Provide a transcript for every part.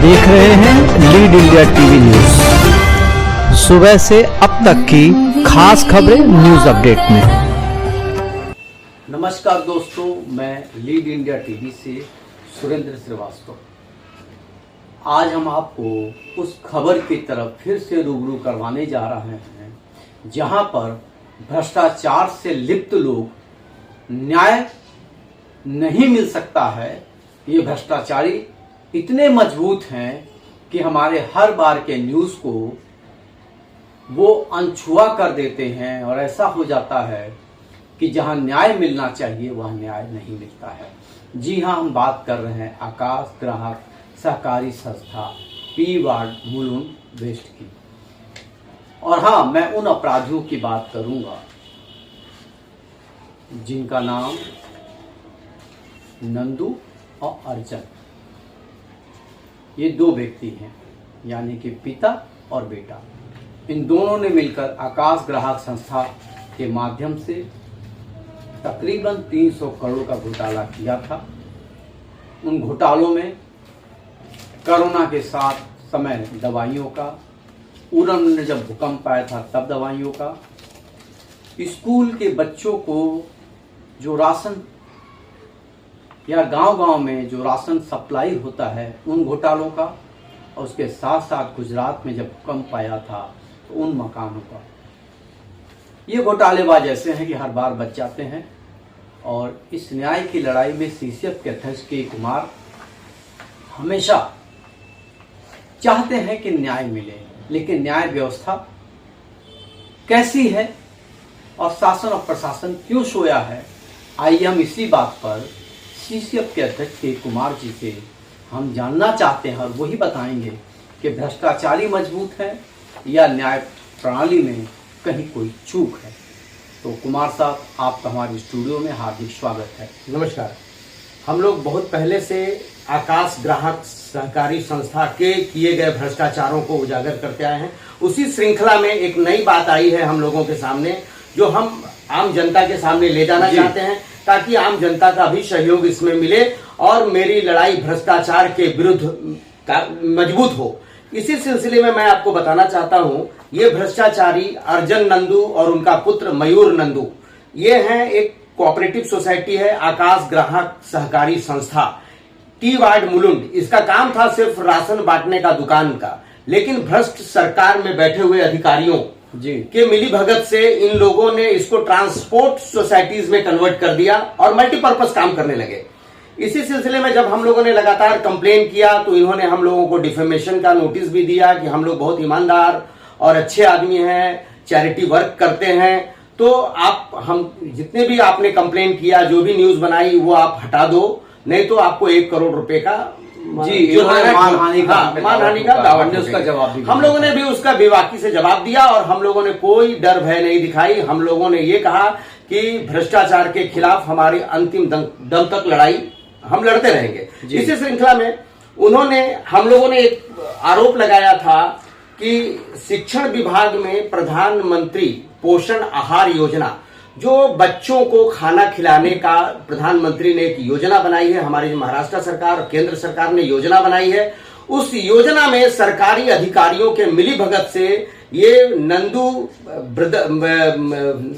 देख रहे हैं लीड इंडिया टीवी न्यूज। सुबह से अब तक की खास खबरें न्यूज अपडेट में। नमस्कार दोस्तों, मैं लीड इंडिया टीवी से सुरेंद्र श्रीवास्तव। आज हम आपको उस खबर की तरफ फिर से रूबरू करवाने जा रहे हैं जहां पर भ्रष्टाचार से लिप्त लोग न्याय नहीं मिल सकता है। ये भ्रष्टाचारी इतने मजबूत हैं कि हमारे हर बार के न्यूज़ को वो अनछुआ कर देते हैं और ऐसा हो जाता है कि जहां न्याय मिलना चाहिए वह न्याय नहीं मिलता है। जी हां, हम बात कर रहे हैं आकाश ग्राहक सहकारी संस्था पी वार्ड मुलुंड वेस्ट की। और हाँ, मैं उन अपराधियों की बात करूंगा जिनका नाम नंदू और अर्जन, ये दो व्यक्ति हैं, यानी कि पिता और बेटा। इन दोनों ने मिलकर आकाश ग्राहक संस्था के माध्यम से तकरीबन 300 करोड़ का घोटाला किया था। उन घोटालों में कोरोना के साथ समय दवाइयों का, उन्होंने जब भूकंप आया था तब दवाइयों का, स्कूल के बच्चों को जो राशन या गांव-गांव में जो राशन सप्लाई होता है उन घोटालों का, और उसके साथ साथ गुजरात में जब भूकंप आया था तो उन मकानों का। ये घोटालेबाज ऐसे हैं कि हर बार बच जाते हैं। और इस न्याय की लड़ाई में सीसीएफ के अध्यक्ष के कुमार हमेशा चाहते हैं कि न्याय मिले, लेकिन न्याय व्यवस्था कैसी है और शासन और प्रशासन क्यों सोया है, आइए हम इसी बात पर सीसीएफ के अध्यक्ष के कुमार जी से हम जानना चाहते हैं और वही बताएंगे कि भ्रष्टाचारी मजबूत है या न्याय प्रणाली में कहीं कोई चूक है। तो कुमार साहब, आपका हमारे स्टूडियो में हार्दिक स्वागत है। नमस्कार। हम लोग बहुत पहले से आकाश ग्राहक सहकारी संस्था के किए गए भ्रष्टाचारों को उजागर करते आए हैं। उसी श्रृंखला में एक नई बात आई है हम लोगों के सामने, जो हम आम जनता के सामने ले जाना चाहते हैं, ताकि आम जनता का भी सहयोग इसमें मिले और मेरी लड़ाई भ्रष्टाचार के विरुद्ध मजबूत हो। इसी सिलसिले में मैं आपको बताना चाहता हूं, ये भ्रष्टाचारी अर्जन नंदू और उनका पुत्र मयूर नंदू, ये हैं एक कोऑपरेटिव सोसाइटी है आकाश ग्राहक सहकारी संस्था टी वार्ड मुलुंड। इसका काम था सिर्फ राशन बांटने का, दुकान का, लेकिन भ्रष्ट सरकार में बैठे हुए अधिकारियों जी के मिली भगत से इन लोगों ने इसको ट्रांसपोर्ट सोसाइटीज में कन्वर्ट कर दिया और मल्टीपर्पज काम करने लगे। इसी सिलसिले में जब हम लोगों ने लगातार कंप्लेन किया तो इन्होंने हम लोगों को डिफेमेशन का नोटिस भी दिया कि हम लोग बहुत ईमानदार और अच्छे आदमी हैं, चैरिटी वर्क करते हैं, तो आप हम जितने भी आपने कंप्लेन किया, जो भी न्यूज बनाई वो आप हटा दो, नहीं तो आपको 1 करोड़ रुपए का जी जो मानहानि का दावा उसका जवाब दिया। हम लोगों ने भी उसका बेबाकी से जवाब दिया और हम लोगों ने कोई डर भय नहीं दिखाई। हम लोगों ने ये कहा कि भ्रष्टाचार के खिलाफ हमारी अंतिम दम तक लड़ाई हम लड़ते रहेंगे। इसी श्रृंखला में हम लोगों ने एक आरोप लगाया था कि शिक्षण विभाग में प्रधानमंत्री पोषण आहार योजना, जो बच्चों को खाना खिलाने का प्रधानमंत्री ने एक योजना बनाई है, हमारी महाराष्ट्र सरकार और केंद्र सरकार ने योजना बनाई है, उस योजना में सरकारी अधिकारियों के मिलीभगत से ये नंदू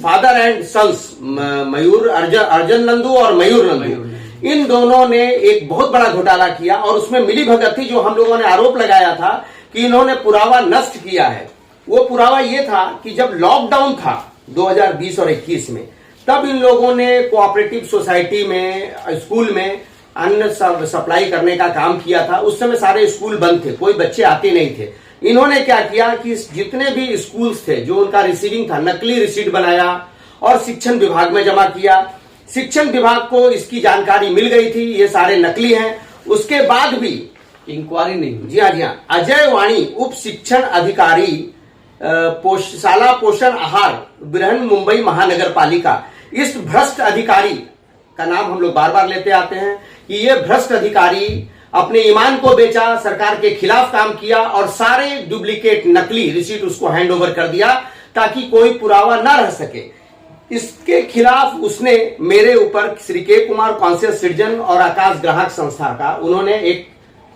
फादर एंड सन्स मयूर अर्जन नंदू और मयूर नंदू, इन दोनों ने एक बहुत बड़ा घोटाला किया और उसमें मिलीभगत थी। जो हम लोगों ने आरोप लगाया था कि इन्होंने पुरावा नष्ट किया है, वो पुरावा ये था कि जब लॉकडाउन था 2020 और 21 में, तब इन लोगों ने कोऑपरेटिव सोसाइटी में, स्कूल में अन्न सप्लाई करने का काम किया था। उस समय सारे स्कूल बंद थे, कोई बच्चे आते नहीं थे। इन्होंने क्या किया कि जितने भी स्कूल्स थे जो उनका रिसीविंग था, नकली रिसीट बनाया और शिक्षण विभाग में जमा किया। शिक्षण विभाग को इसकी जानकारी मिल गई थी, ये सारे नकली हैं। उसके बाद भी इंक्वायरी नहीं हुई। जी हाँ, अजय वाणी उप शिक्षण अधिकारी शाला पोषण आहार बृहन मुंबई महानगर पालिका, इस भ्रष्ट अधिकारी का नाम हम लोग बार बार लेते आते हैं कि ये भ्रष्ट अधिकारी अपने ईमान को बेचा, सरकार के खिलाफ काम किया और सारे डुप्लीकेट नकली रिसीट उसको हैंड ओवर कर दिया ताकि कोई पुरावा ना रह सके। इसके खिलाफ उसने मेरे ऊपर श्री के कुमार कॉन्शियस सिटीजन और आकाश ग्राहक संस्था का उन्होंने एक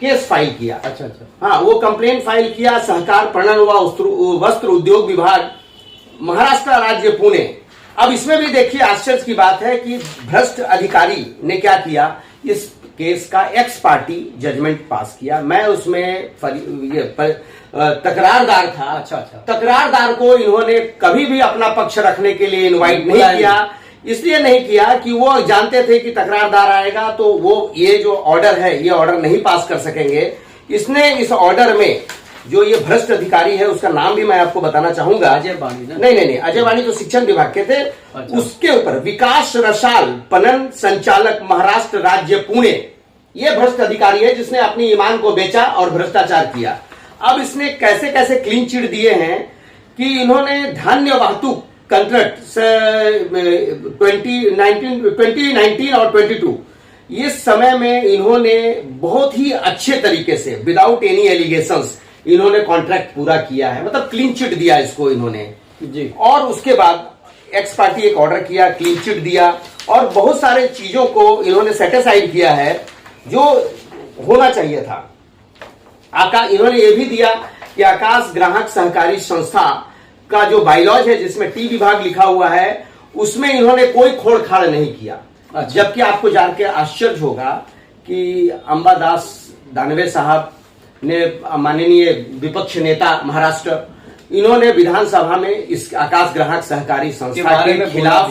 केस फाइल किया। अच्छा अच्छा। हाँ, वो कंप्लेन फाइल किया सहकार पणन व वस्त्र उद्योग विभाग, महाराष्ट्र राज्य पुणे। अब इसमें भी देखिए आश्चर्य की बात है कि भ्रष्ट अधिकारी ने क्या किया, इस केस का एक्स पार्टी जजमेंट पास किया। मैं उसमें तकरारदार था। अच्छा अच्छा। तकरारदार को इन्होंने कभी भी अपना पक्ष रखने के लिए इनवाइट नहीं किया। इसलिए नहीं किया कि वो जानते थे कि तकरारदार आएगा तो वो ये जो ऑर्डर है ये ऑर्डर नहीं पास कर सकेंगे। इसने इस ऑर्डर में जो ये भ्रष्ट अधिकारी है उसका नाम भी मैं आपको बताना चाहूंगा। अजय वाणी ना? नहीं, अजय वाणी तो शिक्षण विभाग के थे। अच्छा। उसके ऊपर विकास रसाल पणन संचालक महाराष्ट्र राज्य पुणे, ये भ्रष्ट अधिकारी है जिसने अपनी ईमान को बेचा और भ्रष्टाचार किया। अब इसने कैसे कैसे क्लीन चिट दिए हैं कि इन्होंने धान्य वाहतूक कंट्रैक्ट 2019 और 22 ये समय में इन्होंने बहुत ही अच्छे तरीके से विदाउट एनी एलिगेशंस इन्होंने कॉन्ट्रैक्ट पूरा किया है, मतलब क्लीन चिट दिया इसको इन्होंने जी। और उसके बाद एक्स पार्टी एक ऑर्डर किया, क्लीन चिट दिया और बहुत सारे चीजों को इन्होंने सेटिसाइड किया है जो होना चाहिए था। इन्होंने ये भी दिया कि आकाश ग्राहक सहकारी संस्था का जो बाइलॉज है जिसमें टी विभाग लिखा हुआ है उसमें इन्होंने कोई खोड़खाड़ नहीं किया। अच्छा। जबकि आपको जान के आश्चर्य होगा कि अंबादास दानवे साहब ने, माननीय विपक्ष नेता महाराष्ट्र, इन्होंने विधानसभा में इस आकाश ग्राहक सहकारी संस्था के खिलाफ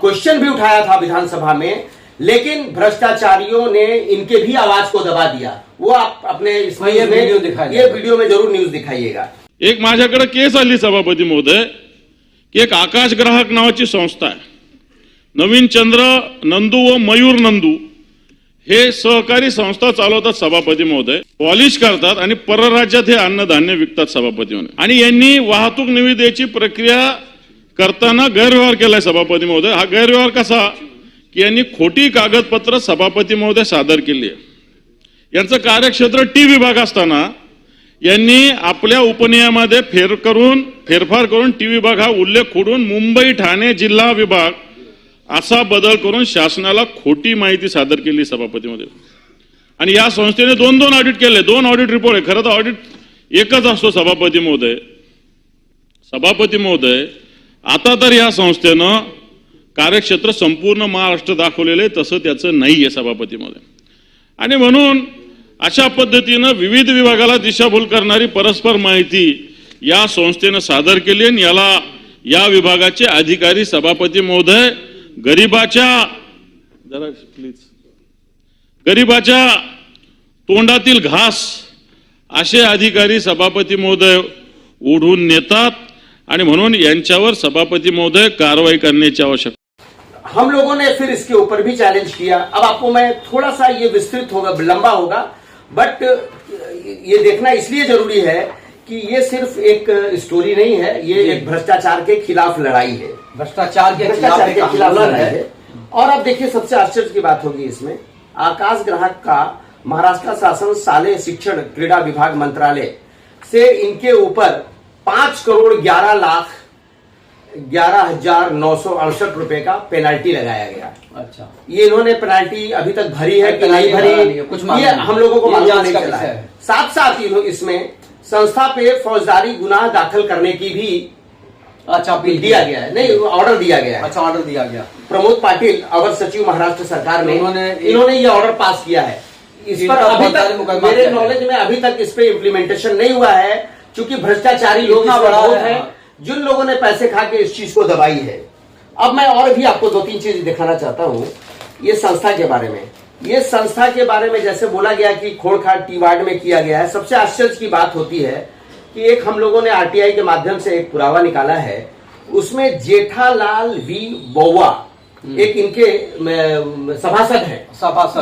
क्वेश्चन भी उठाया था विधानसभा में, लेकिन भ्रष्टाचारियों ने इनके भी आवाज को दबा दिया। वो आप अपने इसमें ये वीडियो में जरूर न्यूज दिखाइएगा। एक माझ्याकडे केस आली सभापती महोदय की एक आकाश ग्राहक नावाची संस्था आहे, नवीन चंद्र नंदू व मयूर नंदू हे सहकारी संस्था चालवतात सभापती महोदय, पॉलिश करतात आणि परराज्यात हे अन्नधान्य विकतात सभापती महोदय। आणि यांनी वाहतूक निविदेची प्रक्रिया करताना गैरव्यवहार केलाय सभापती महोदय। हा गैरव्यवहार कसा की यांनी खोटी कागदपत्र सभापती महोदय सादर केली आहे। यांचं कार्यक्षेत्र टी विभाग असताना यांनी आपल्या उपनियमामध्ये फेरफार करून टी विभाग हा उल्लेख खोडून मुंबई ठाणे जिल्हा विभाग असा बदल करून शासनाला खोटी माहिती सादर केली सभापतीमध्ये। आणि या संस्थेने दोन ऑडिट केले, 2 ऑडिट रिपोर्ट आहे। खरं तर ऑडिट एकच असतो सभापती महोदय। सभापती महोदय, आता तर या संस्थेनं कार्यक्षेत्र संपूर्ण महाराष्ट्र दाखवलेले, तसं त्याचं नाहीये सभापती महोदय। आणि म्हणून अशा पद्धतीनं विविध विभागाला दिशाभूल करणारी परस्पर माहिती या संस्थेनं सादर केली आणि याला या विभागाचे अधिकारी सभापती महोदय गरीबाच्या तोंडातील घास असे अधिकारी सभापती महोदय ओढून नेतात आणि म्हणून यांच्यावर सभापती महोदय कारवाई करण्याची आवश्यकता। हम लोगों ने फिर इसके ऊपर भी चैलेंज किया। अब आपको मैं थोड़ा सा ये विस्तृत होगा, लंबा होगा, बट ये देखना इसलिए जरूरी है कि ये सिर्फ एक स्टोरी नहीं है, ये एक भ्रष्टाचार के खिलाफ लड़ाई है, भ्रष्टाचार के खिलाफ लड़ाई है। और अब देखिए सबसे आश्चर्य की बात होगी इसमें, आकाश ग्राहक का महाराष्ट्र शासन शालेय शिक्षण क्रीड़ा विभाग मंत्रालय से इनके ऊपर 5,11,968 रुपए का पेनल्टी लगाया गया। अच्छा, ये इन्होंने पेनल्टी अभी तक भरी है कि नहीं भरी, कुछ ये हम लोगों को मालूम नहीं चला है। साथ साथ इसमें संस्था पे फौजदारी गुनाह दाखिल करने की भी अच्छा दिया गया है, नहीं ऑर्डर दिया गया है। अच्छा, ऑर्डर दिया गया। प्रमोद पाटिल अवर सचिव महाराष्ट्र सरकार ने इन्होंने ये ऑर्डर पास किया है। इस पर अभी तक मेरे नॉलेज में अभी तक इस पे इम्प्लीमेंटेशन नहीं हुआ है, क्योंकि भ्रष्टाचारी लोग बहुत हैं जिन लोगों ने पैसे खा के इस चीज को दबाई है। अब मैं और भी आपको 2-3 चीज दिखाना चाहता हूँ ये संस्था के बारे में। ये संस्था के बारे में जैसे बोला गया कि खोड़खाड़ टी वार्ड में किया गया है, सबसे आश्चर्य की बात होती है कि एक हम लोगों ने आरटीआई के माध्यम से एक पुरावा निकाला है, उसमें जेठालाल वी बौवा एक इनके सभासद है।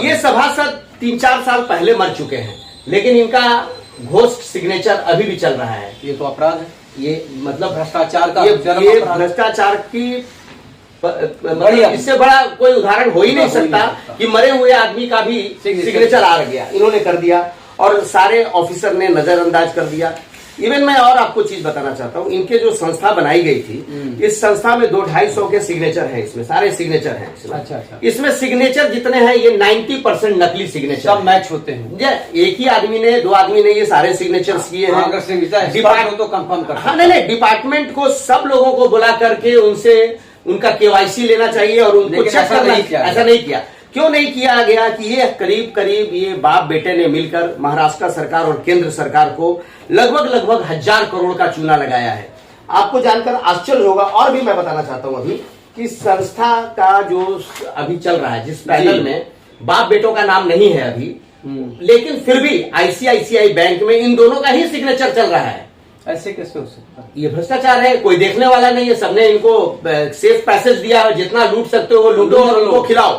ये सभासद 3-4 साल पहले मर चुके हैं, लेकिन इनका घोस्ट सिग्नेचर अभी भी चल रहा है। ये तो अपराध है, ये मतलब भ्रष्टाचार का, ये भ्रष्टाचार की इससे बड़ा कोई उदाहरण हो ही नहीं सकता कि मरे हुए आदमी का भी सिग्नेचर आ गया, इन्होंने कर दिया और सारे ऑफिसर ने नजरअंदाज कर दिया। इवन मैं और आपको चीज बताना चाहता हूँ, इनके जो संस्था बनाई गई थी, इस संस्था में 200-250 के सिग्नेचर हैं, इसमें सारे सिग्नेचर हैं इसमें। अच्छा। इसमें सिग्नेचर जितने हैं ये 90% नकली सिग्नेचर सब मैच होते हैं। एक ही आदमी ने, 2 आदमी ने ये सारे सिग्नेचर्स किए हैं। अगर डिपार्टमेंट तो कंफर्म कर, हाँ नहीं, डिपार्टमेंट को सब लोगों को बुला करके उनसे उनका केवाईसी लेना चाहिए और उनको चेक करना। ऐसा नहीं किया। क्यों नहीं किया गया कि ये करीब ये बाप बेटे ने मिलकर महाराष्ट्र सरकार और केंद्र सरकार को लगभग 1000 करोड़ का चूना लगाया है। आपको जानकर आश्चर्य होगा, और भी मैं बताना चाहता हूं अभी कि संस्था का जो अभी चल रहा है, जिस पैनल में बाप बेटों का नाम नहीं है अभी, लेकिन फिर भी आईसीआईसीआई बैंक में इन दोनों का ही सिग्नेचर चल रहा है। ऐसे कैसे हो सकता है? ये भ्रष्टाचार है, कोई देखने वाला नहीं है। सबने इनको सेफ पैसेज दिया है, जितना लूट सकते हो वो लूटो और उनको खिलाओ।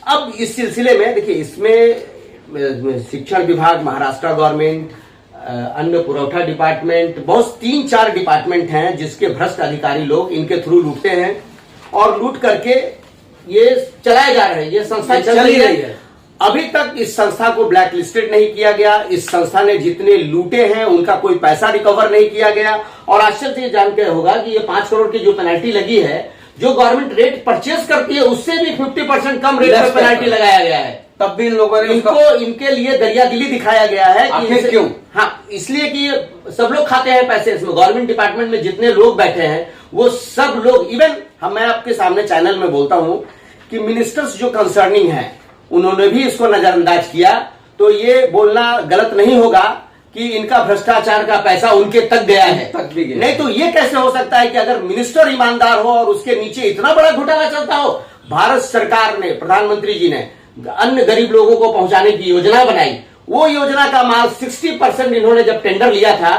अब इस सिलसिले में देखिए, इसमें शिक्षण विभाग, महाराष्ट्र गवर्नमेंट, अन्न पुरवठा डिपार्टमेंट, बहुत 3-4 डिपार्टमेंट हैं जिसके भ्रष्ट अधिकारी लोग इनके थ्रू लूटते हैं और लूट करके ये चलाए जा रहे हैं। ये संस्था चल रही है। अभी तक इस संस्था को ब्लैक लिस्टेड नहीं किया गया। इस संस्था ने जितने लूटे हैं उनका कोई पैसा रिकवर नहीं किया गया। और आश्चर्य ये जानकर होगा कि ये 5 करोड़ की जो पेनल्टी लगी है, जो गवर्नमेंट रेट परचेज करती है उससे भी 50% कम रेट पर पेनल्टी लगाया गया है। तब भी इन लोगों ने इनके लिए दरियादिली दिखाया गया है कि क्यों? हाँ, इसलिए कि सब लोग खाते हैं पैसे इसमें। गवर्नमेंट डिपार्टमेंट में जितने लोग बैठे हैं वो सब लोग, इवन मैं आपके सामने चैनल में बोलता हूं कि मिनिस्टर्स जो कंसर्निंग है उन्होंने भी इसको नजरअंदाज किया। तो ये बोलना गलत नहीं होगा कि इनका भ्रष्टाचार का पैसा उनके तक गया है। तक भी गया। नहीं तो ये कैसे हो सकता है कि अगर मिनिस्टर ईमानदार हो और उसके नीचे इतना बड़ा घोटाला चलता हो। भारत सरकार ने, प्रधानमंत्री जी ने अन्य गरीब लोगों को पहुंचाने की योजना बनाई। वो योजना का माल 60% इन्होंने जब टेंडर लिया था,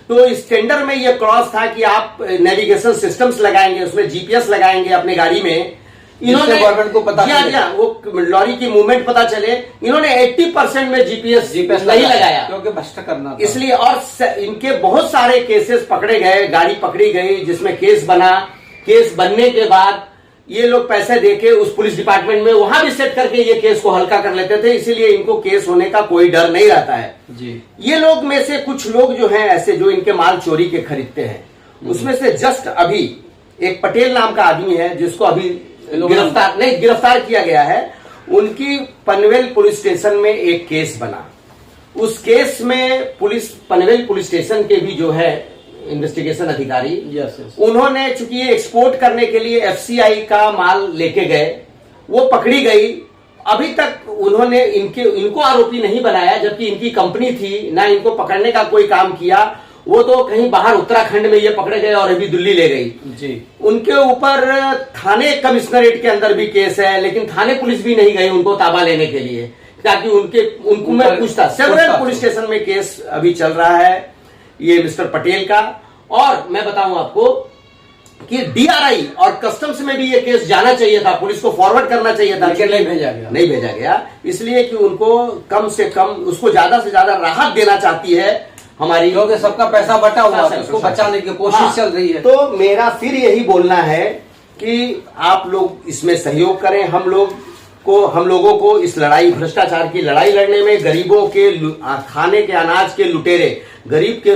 तो इस टेंडर में यह क्लॉज था कि आप नेविगेशन सिस्टम्स लगाएंगे, उसमें जीपीएस लगाएंगे अपने गाड़ी में। इन्होंने गवर्नमेंट को पता वो लॉरी की मूवमेंट पता चले। इन्होंने 80% में जीपीएस नहीं लगाया क्योंकि भ्रष्ट करना था। इसलिए। और इनके बहुत सारे केसेस पकड़े गए, गाड़ी पकड़ी गई जिसमें केस बना। केस बनने के बाद ये लोग पैसे देके उस पुलिस डिपार्टमेंट में वहां भी सेट करके ये केस को हल्का कर लेते थे। इसीलिए इनको केस होने का कोई डर नहीं रहता है जी। ये लोग में से कुछ लोग जो हैं ऐसे, जो इनके माल चोरी के खरीदते हैं, उसमें से जस्ट अभी एक पटेल नाम का आदमी है जिसको अभी गिरफ्तार किया गया है। उनकी पनवेल पुलिस स्टेशन में एक केस बना। उस केस में पनवेल पुलिस स्टेशन के भी जो है इन्वेस्टिगेशन अधिकारी, उन्होंने चूंकि ये एक्सपोर्ट करने के लिए एफसीआई का माल लेके गए, वो पकड़ी गई। अभी तक उन्होंने इनको आरोपी नहीं बनाया, जबकि इनकी कंपनी थी ना। इनको पकड़ने का कोई काम किया। वो तो कहीं बाहर उत्तराखंड में ये पकड़े गए और अभी दिल्ली ले गई जी। उनके ऊपर थाने कमिश्नरेट के अंदर भी केस है, लेकिन थाने पुलिस भी नहीं गई उनको ताबा लेने के लिए, ताकि उनको मैं पूछता। सेवरल पुलिस स्टेशन में केस अभी चल रहा है ये मिस्टर पटेल का। और मैं बताऊं आपको कि डीआरआई और कस्टम्स में भी ये केस जाना चाहिए था, पुलिस को फॉरवर्ड करना चाहिए था, लेकिन नहीं भेजा गया। इसलिए कि उनको कम से कम, उसको ज्यादा से ज्यादा राहत देना चाहती है हमारी, क्योंकि सबका पैसा बटा हुआ है, उसको बचाने की कोशिश चल रही है। तो मेरा फिर यही बोलना है कि आप लोग इसमें सहयोग करें। हम लोगों को इस लड़ाई, भ्रष्टाचार की लड़ाई लड़ने में, गरीबों के खाने के अनाज के लुटेरे, गरीब के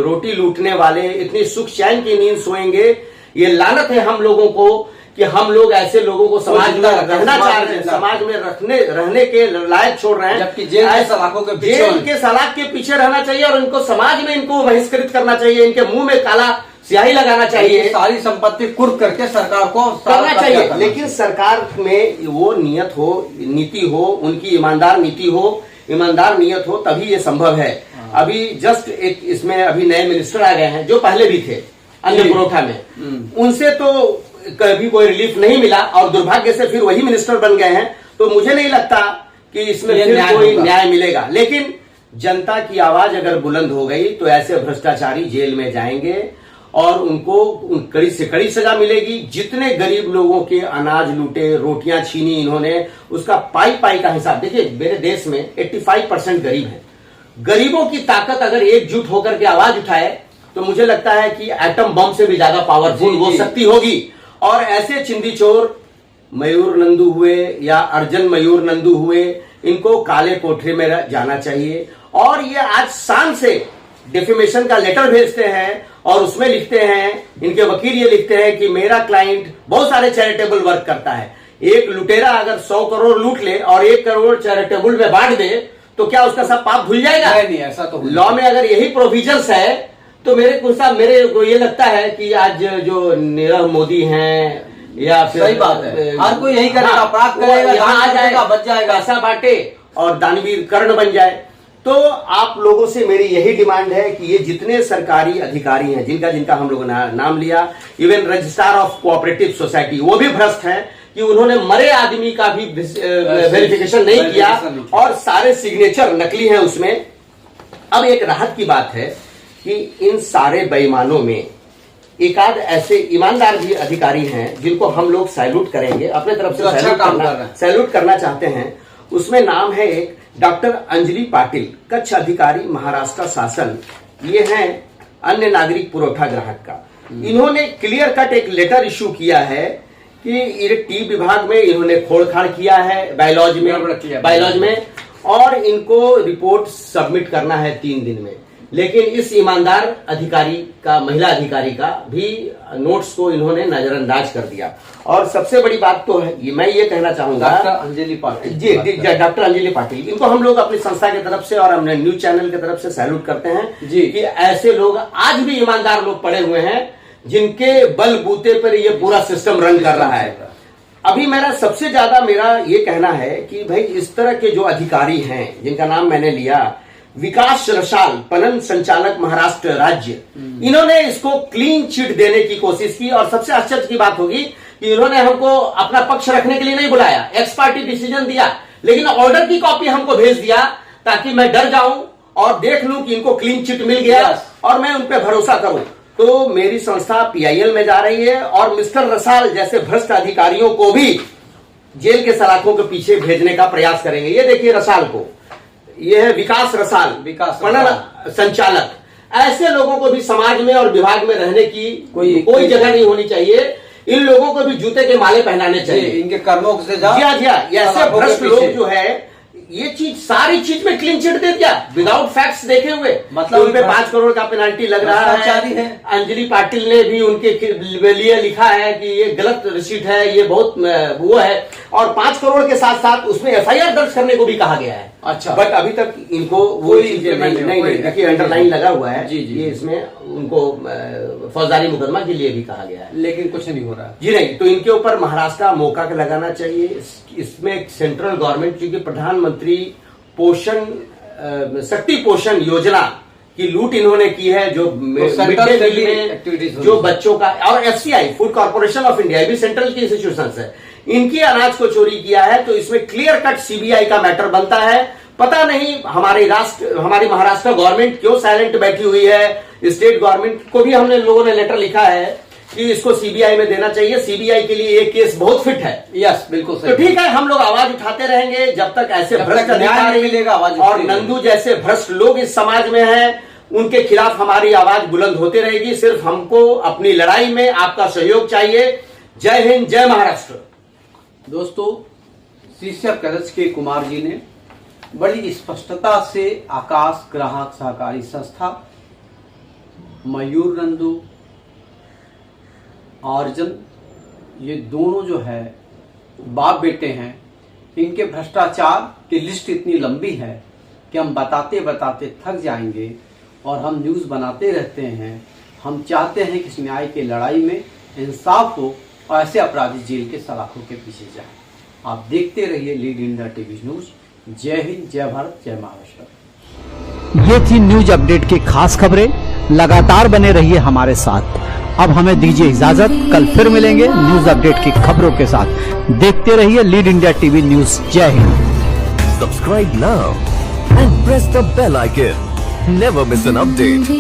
रोटी लूटने वाले इतनी सुख चैन की नींद सोएंगे, ये लानत है हम लोगों को कि हम लोग ऐसे लोगों को समाज में रहना चाह रहे हैं, समाज में रहने के लायक छोड़ रहे हैं, जबकि जेल के सलाख के पीछे रहना चाहिए और इनको समाज में इनको बहिष्कृत करना चाहिए। इनके मुंह में काला स्याही लगाना चाहिए, सारी संपत्ति कुर्क करके सरकार को करना चाहिए। लेकिन सरकार में वो नीति हो, उनकी ईमानदार नीति हो, ईमानदार नियत हो, तभी ये संभव है। अभी जस्ट एक इसमें अभी नए मिनिस्टर आ गए हैं जो पहले भी थे अन्न पुरवठा में, उनसे तो कभी कोई रिलीफ नहीं मिला और दुर्भाग्य से फिर वही मिनिस्टर बन गए हैं। तो मुझे नहीं लगता कि इसमें फिर कोई न्याय मिलेगा। लेकिन जनता की आवाज अगर बुलंद हो गई तो ऐसे भ्रष्टाचारी जेल में जाएंगे और उनको कड़ी से कड़ी सजा मिलेगी। जितने गरीब लोगों के अनाज लूटे, रोटियां छीनी इन्होंने, उसका पाई का हिसाब देखिए। मेरे देश में 85% गरीब है। गरीबों की ताकत अगर एकजुट होकर के आवाज उठाए तो मुझे लगता है कि एटम बम से भी ज्यादा पावरफुल वो शक्ति होगी। और ऐसे चिंदी चोर मयूर नंदू हुए या अर्जुन मयूर नंदू हुए, इनको काले कोठरी में जाना चाहिए। और ये आज शान से डिफेमेशन का लेटर भेजते हैं और उसमें लिखते हैं, इनके वकील ये लिखते हैं कि मेरा क्लाइंट बहुत सारे चैरिटेबल वर्क करता है। एक लुटेरा अगर 100 करोड़ लूट ले और 1 करोड़ चैरिटेबल में बांट दे तो क्या उसका सब पाप धुल जाएगा? नहीं, ऐसा तो लॉ में अगर यही प्रोविजंस है तो मेरे को ये लगता है कि आज जो नीरव मोदी हैं या फिर सही बात है, हर कोई यही करेगा, अपराध करेगा, यहाँ आ दान जाएगा, बच जाएगा, पैसा बांटे और दानवीर कर्ण बन जाए। तो आप लोगों से मेरी यही डिमांड है कि ये जितने सरकारी अधिकारी हैं जिनका जिनका हम लोगों ने नाम लिया, even registrar of cooperative society वो भी भ्रष्ट हैं कि उन्होंने मरे आदमी का भी वेरिफिकेशन नहीं किया और सारे सिग्नेचर नकली हैं उसमें। अब एक राहत की बात है कि इन सारे बेईमानों में एक आध ऐसे ईमानदार भी अधिकारी हैं जिनको हम लोग सैल्यूट करेंगे, अपने तरफ से सैल्यूट करना चाहते हैं। उसमें नाम है एक डॉक्टर अंजलि पाटिल, कच्छ अधिकारी, महाराष्ट्र शासन। ये हैं अन्य नागरिक पुरवठा ग्राहक का। इन्होंने क्लियर कट एक लेटर इशू किया है कि टी विभाग में इन्होंने खोड़खाड़ किया है बायोलॉजी में और इनको रिपोर्ट सबमिट करना है 3 दिन में। लेकिन इस ईमानदार अधिकारी का, महिला अधिकारी का भी नोट्स को इन्होंने नजरअंदाज कर दिया। और सबसे बड़ी बात तो है, मैं ये कहना चाहूंगा, डॉक्टर अंजलि पाटिल जी, डॉक्टर अंजलि पाटिल, इनको हम लोग अपनी संस्था की तरफ से और हमने न्यूज चैनल की तरफ से सैल्यूट करते हैं जी कि ऐसे लोग आज भी ईमानदार लोग पड़े हुए हैं जिनके बलबूते पर ये पूरा सिस्टम रन कर रहा है। अभी मेरा सबसे ज्यादा मेरा ये कहना है कि भाई इस तरह के जो अधिकारी हैं जिनका नाम मैंने लिया, विकास रसाल, पणन संचालक, महाराष्ट्र राज्य, इन्होंने इसको क्लीन चिट देने की कोशिश की। और सबसे आश्चर्य की बात होगी कि इन्होंने हमको अपना पक्ष रखने के लिए नहीं बुलाया, एक्स पार्टी डिसीजन दिया, लेकिन ऑर्डर की कॉपी हमको भेज दिया ताकि मैं डर जाऊं और देख लूं कि इनको क्लीन चिट मिल गया और मैं उन पर भरोसा करूं। तो मेरी संस्था PIL में जा रही है और मिस्टर रसाल जैसे भ्रष्ट अधिकारियों को भी जेल के सलाखों के पीछे भेजने का प्रयास करेंगे। ये देखिए रसाल को, ये है विकास रसाल, पणन संचालक। ऐसे लोगों को भी समाज में और विभाग में रहने की कोई जगह नहीं होनी चाहिए। इन लोगों को भी जूते के माले पहनाने चाहिए, इनके कर्मों से जाओ। जी हाँ, ऐसे भ्रष्ट लोग जो है ये चीज सारी चीज में क्लीन चिट दे दिया विदाउट फैक्ट्स देखे हुए। मतलब उन पे 5 करोड़ का पेनाल्टी लग रहा है। अंजलि पाटिल ने भी उनके लिए लिखा है कि ये गलत रिसीट है, ये बहुत वो है, और 5 करोड़ के साथ साथ उसमें FIR दर्ज करने को भी कहा गया है। अच्छा, बट अभी तक इनको वो चीजें नहीं, देखिए अंडरलाइन लगा हुआ है जी, ये इसमें उनको फौजदारी मुकदमा के लिए भी कहा गया है, लेकिन कुछ नहीं हो रहा है। जी नहीं, तो इनके ऊपर महाराष्ट्र मौका लगाना चाहिए। इसमें सेंट्रल गवर्नमेंट की प्रधानमंत्री पोषण शक्ति पोषण योजना की लूट इन्होंने की है, जो मिड डे मील में जो बच्चों का, और FCI food corporation of India भी सेंट्रल की इंस्टीट्यूशन है, इनकी अनाज को चोरी किया है। तो इसमें क्लियर कट CBI का मैटर बनता है। पता नहीं हमारी महाराष्ट्र गवर्नमेंट क्यों साइलेंट बैठी हुई है। स्टेट गवर्नमेंट को भी हमने लोगों ने लेटर लिखा है कि इसको CBI में देना चाहिए। CBI के लिए ये केस बहुत फिट है। यस, बिल्कुल सही। तो ठीक है, हम लोग आवाज उठाते रहेंगे जब तक ऐसे भ्रष्ट अधिकारी मिलेगा और नंदू जैसे भ्रष्ट लोग इस समाज में हैं, उनके खिलाफ हमारी आवाज बुलंद होती रहेगी। सिर्फ हमको अपनी लड़ाई में आपका सहयोग चाहिए। जय हिंद, जय महाराष्ट्र। दोस्तों, शीर्षक कलश के कुमार जी ने बड़ी स्पष्टता से आकाश ग्राहक सहकारी संस्था, मयूर नंदू, अर्जुन, ये दोनों जो है बाप बेटे हैं, इनके भ्रष्टाचार की लिस्ट इतनी लंबी है कि हम बताते बताते थक जाएंगे और हम न्यूज़ बनाते रहते हैं। हम चाहते हैं कि इस न्याय की लड़ाई में इंसाफ हो और ऐसे अपराधी जेल के सलाखों के पीछे जाएं। आप देखते रहिए लीड इंडिया टीवी न्यूज़। जय हिंद, जय भारत, जय महाराष्ट्र। ये थी न्यूज अपडेट की खास खबरें। लगातार बने रहिए हमारे साथ। अब हमें दीजिए इजाजत, कल फिर मिलेंगे न्यूज अपडेट की खबरों के साथ। देखते रहिए लीड इंडिया टीवी न्यूज। जय Hind. Subscribe now and press the bell icon. Never miss an update.